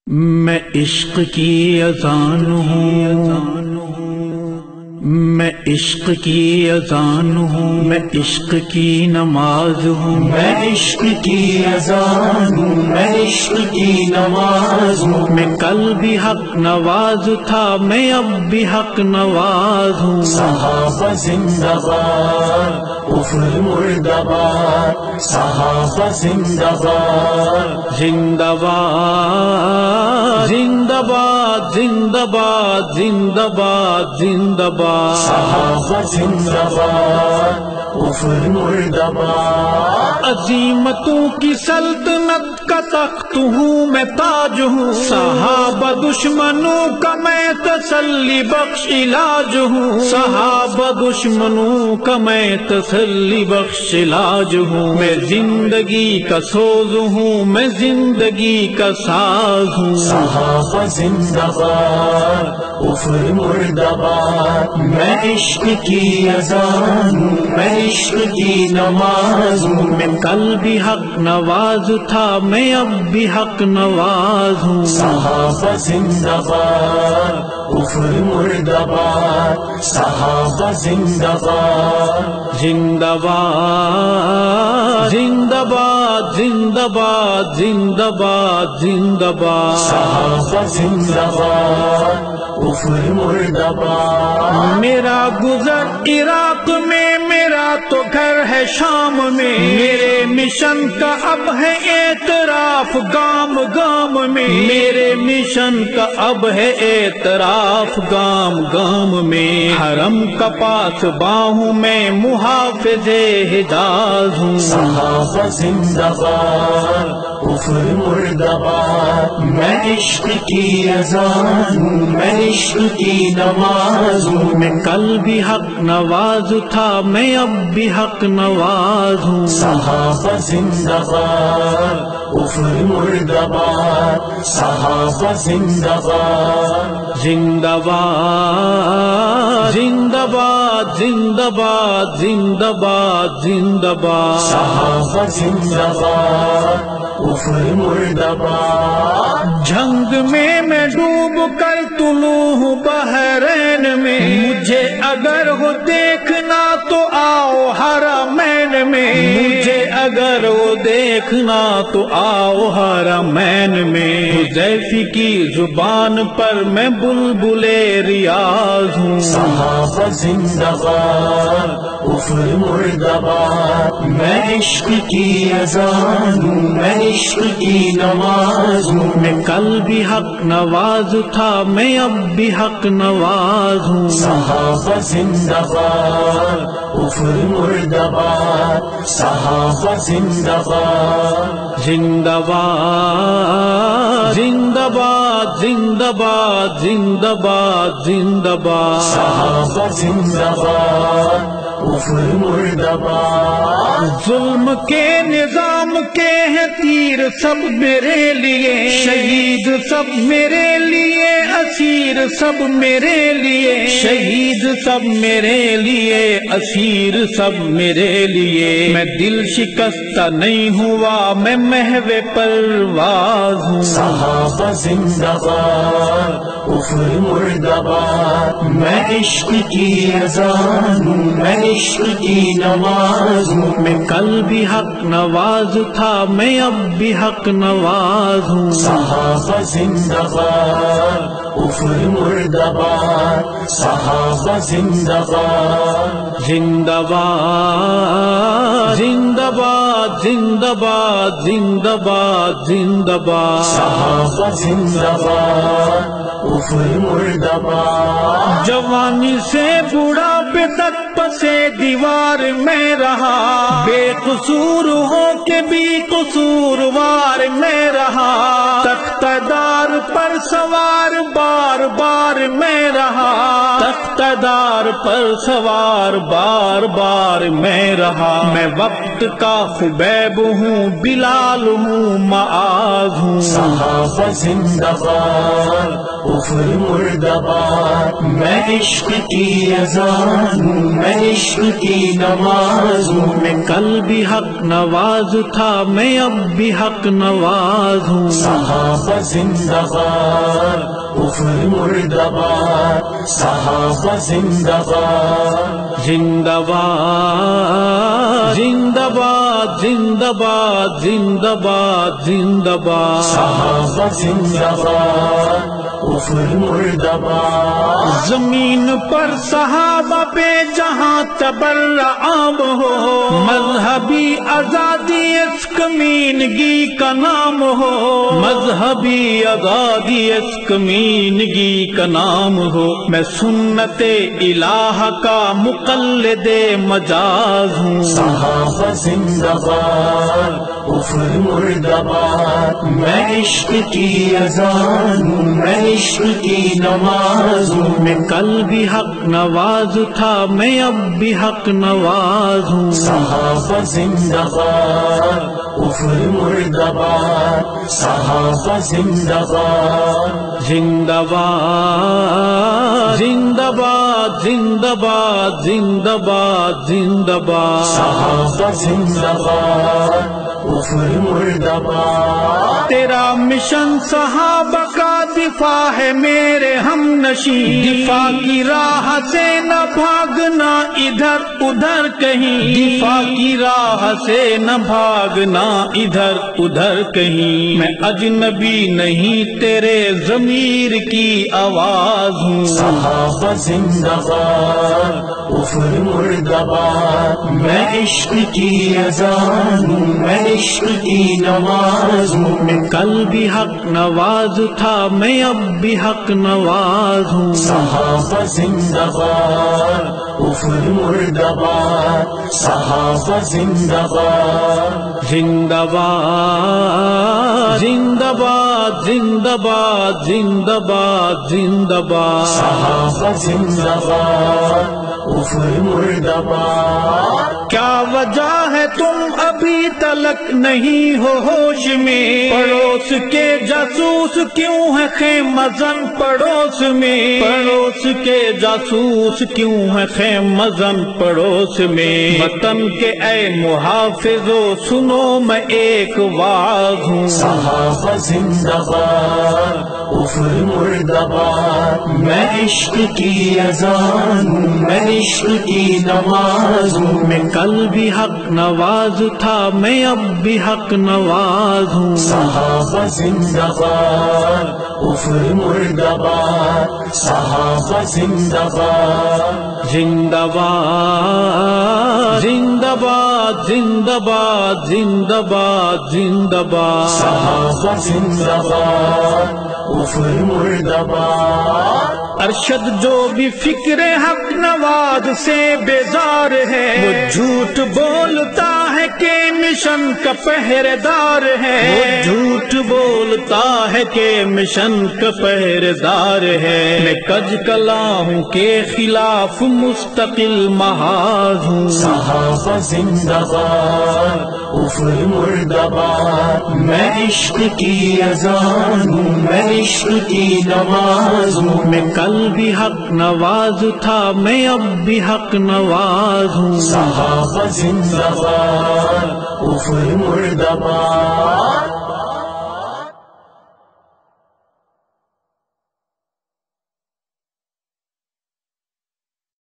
میں عشق کی اذان ہوں، میں عشق کی اذان ہوں، میں عشق کی نماز ہوں، میں عشق کی اذان ہوں، میں عشق کی نماز ہوں، میں کل بھی حق نواز تھا، میں اب بھی حق نواز ہوں۔ صحابہ زندہ باد، کفر مردہ باد، صحابہ زندہ باد، زندہ باد زندہ باد زندہ باد زندہ باد زندہ باد، صحابہ زندہ باد، کفر مردہ باد، عظیمتوں کی سلطنت کا تخت ہوں، میں تاج ہوں، صحابہ دشمنوں کا میں تسلی بخش علاج ہوں، صحابہ دشمنوں کا میں تسلی بخش علاج ہوں، میں زندگی کا سوز ہوں، میں زندگی کا ساز ہوں۔ صحابہ زندہ باد، کفر مردہ باد، میں عشق کی اذان ہوں، میں عشق کی نماز ہوں، میں کل بھی حق نواز تھا، میں اب بھی حق نواز ہوں۔ صحابہ زندہ باد، کفر مردہ باد، صحابہ زندہ باد، زندہ باد زندہ باد زندہ باد زندہ باد زندہ باد، صحابہ زندہ باد، کفر مردہ باد، میرا گزر عراق میں، میرا تو گھر ہے شام میں، میرے مشن کا اب ہے اعتراف گام گام میں، میرے مشن کا اب ہے اعتراف گام گام میں، حرم کا پاس باہوں میں، محافظ حجاز ہوں۔ صحابہ زندہ باد، کفر مردہ باد، میں عشق کی اذان ہوں، میں عشق کی نماز ہوں، میں کل بھی حق نواز تھا، میں اب بھی حق نواز ہوں۔ صحابہ زندہ باد، کفر مردہ باد، صحابہ زندہ باد، زندہ باد زندہ باد زندہ باد زندہ باد زندہ باد، صحابہ زندہ باد، کفر مردہ باد، جنگ میں ڈوب کر طلوع ہوں بحرین میں، مجھے اگر ہو دیکھنا تو آؤ حرمین میں، مجھے اگر ہو دیکھنا تو آؤ حرمین میں، حذیفی کی زبان پر میں بلبل ریاض ہوں۔ صحابہ زندہ باد، کفر مردہ باد، میں عشق کی اذان ہوں، میں عشق کی نماز ہوں، میں کل بھی حق نواز تھا، میں اب بھی حق نواز ہوں۔ صحابہ زندہ باد، کفر مردہ باد، صحابہ زندہ باد، زندہ باد زندہ باد زندہ باد زندہ باد زندہ باد، صحابہ زندہ باد، کفر مردہ باد، ظلم کے نظام کے ہیں تیر سب میرے لیے، شہید سب میرے لیے، اسیر سب میرے لیے، شہید سب میرے لیے، اسیر سب میرے لیے، میں دل شکستہ نہیں ہوا، میں محو پرواز ہوں۔ صحابہ زندہ باد، کفر مردہ باد، میں عشق کی اذان ہوں، میں عشق کی نماز ہوں، میں کل بھی حق نواز تھا، میں اب بھی حق نواز ہوں۔ صحابہ زندہ باد، کفر مردہ باد، صحابہ زندہ باد، زندہ باد زندہ باد زندہ باد زندہ باد زندہ باد، صحابہ زندہ باد، کفر مردہ باد، جوانی سے بڑھاپے تک پسے دیوار میں رہا، بے قصور ہو کے بھی قصوروار میں رہا، تختہ دار پر سوار بار بار میں رہا، تختہ دار پر سوار بار بار میں رہا، میں وقت کا خبیب ہوں، بلال ہوں، معاذ ہوں۔ صحابہ زندہ باد، کفر مردہ باد، میں عشق کی اذان ہوں، میں عشق کی نماز ہوں، میں کل بھی حق نواز تھا، میں اب بھی حق حق نواز ہوں. صحابہ زندہ باد کفر مردباد صحابہ زندہ باد زندہ باد زندہ باد زندہ باد زندہ باد زندہ باد. صحابہ زندہ باد کفر مردباد زمین پر صحابہ پہ جہاں تبرعام ہو، مذہبی آزادی اس کمینگی کا نام ہو، مذہبی آزادی اس کمینگی کا نام ہو. میں سنت الہ کا مقلد مجاز ہوں. صحابہ زندہ باد کفر مردباد میں عشق کی اذان ہوں میں عشق کی نماز ہوں میں کل بھی حق نواز تھا، میں اب بھی حق نواز ہوں. صحابہ زندہ باد کفر مردباد صحابہ زندہ باد زندہ باد زندہ باد زندہ باد زندہ باد زندہ باد. صحابہ زندہ باد کفر مردباد تیرا مشن صحابہ کا دفاع ہے میرے ہم نشین، دفاع کی راہ سے نہ بھاگنا ادھر ادھر کہیں، دفاع کی راہ سے نہ بھاگنا ادھر ادھر کہیں. میں اجنبی نہیں تیرے ضمیر کی آواز ہوں. صحابہ زندہ باد کفر مردباد میں عشق کی اذان ہوں میں عشق کی نماز ہوں میں کل بھی حق نواز تھا، میں اب بھی حق نواز ہوں. صحابہ زندہ باد کفر مردباد صحابہ زندہ باد زندہ باد زندہ باد زندہ باد زندہ باد زندہ باد. صحابہ زندہ باد کفر مردباد کیا وجہ ہے تم ابھی تلک نہیں ہو ہوش میں، پڑوس کے جاسوس کیوں ہے خیمہ زن پڑوس میں، پڑوس کے جاسوس کیوں ہے خیمہ زن پڑوس میں. وطن کے اے محافظو سنو میں ایک واعظ ہوں. صحابہ زندہ باد کفر مردباد میں عشق کی اذان ہوں میں عشق کی نماز ہوں میں کل بھی حق نواز تھا، میں اب بھی حق نواز ہوں. صحابہ زندہ باد کفر مردباد صحابہ زندہ باد زندہ باد زندہ باد زندہ باد زندہ باد زندہ باد. صحابہ زندہ باد کفر مردباد ارشد جو بھی فکر حق نواز سے بیزار ہے، وہ جھوٹ بولتا ہے کہ مشن کا پہرے دار ہے، وہ جھوٹ بولتا ہے کہ مشن کا پہرے دار ہے. میں کج کلاہوں کے خلاف مستقل محاذ ہوں. صحابہ زندہ باد کفر مردباد میں عشق کی اذان ہوں میں عشق کی نماز ہوں میں کل بھی حق نواز تھا، میں اب بھی حق نواز ہوں. صحابہ زندہ باد کفر مردباد